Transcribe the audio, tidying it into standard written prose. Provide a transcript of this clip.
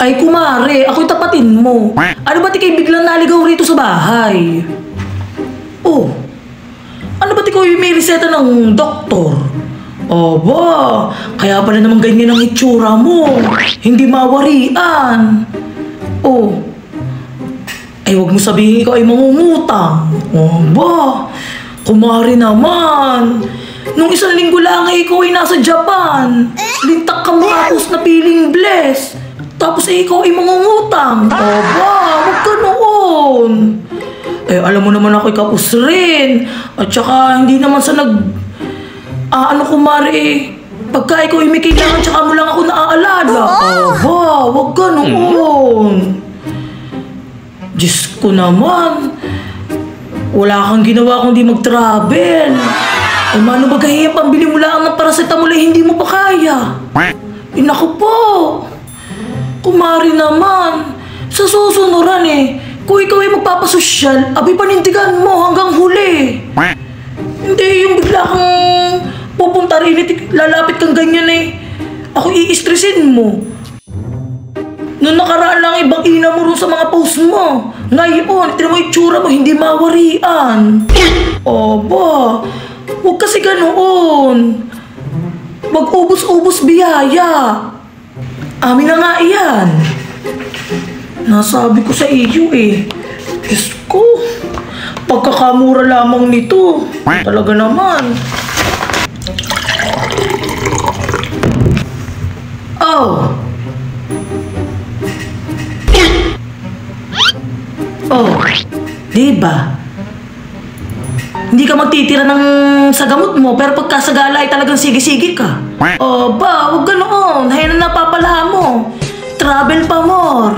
Ay kumare, ako'y tapatin mo. Ano ba't ikay biglang naligaw rito sa bahay? Oh, ano ba't ikaw yung may reseta ng doktor? Aba, kaya pala naman ganyan ang itsura mo. Hindi mawarian. Oh, ay wag mo sabihin ikaw ay mangungutang. Aba, kumare naman. Nung isang linggo lang ay ikaw ay nasa Japan. Lintak ka matapos na piling bless. Tapos ay ikaw ay mangungutang. Aba, wag ka noon. Eh, alam mo naman ako'y kapos rin. At saka, hindi naman sa ano kumare, pagka ikaw ay may kailangan, tsaka mo lang ako naaalala. Aba, wag ka noon. Diyos ko naman. Wala kang ginawa kundi mag-travel. Eh, mano ba kaya pambili mo lang ng paracetamol ay hindi mo pa kaya? Eh, naku po. Kumari naman. Sa susunuran eh, kung ikaw ay magpapasosyal, abi panindigan mo hanggang huli. Hindi yung bigla kang pupunta rin at lalapit kang ganyan eh. Ako i-stressin mo. Noong nakaraan lang ibang ina mo rin sa mga post mo. Ngayon, tinan mo yung tsura mo, hindi mawarian. Oba, huwag kasi ganoon. Mag-ubos-ubos biyaya. Amin na nga iyan. Nasabi ko sa iyo eh. Diyos ko, pagkakamura lamang nito. Talaga naman. Oh. Oh, diba? Hindi ka magtitira sa gamot mo, pero pagka sa gala ay talagang sige-sige ka. Oh, ba, huwag ganoon. Hayaan na napapala mo. Travel pa more.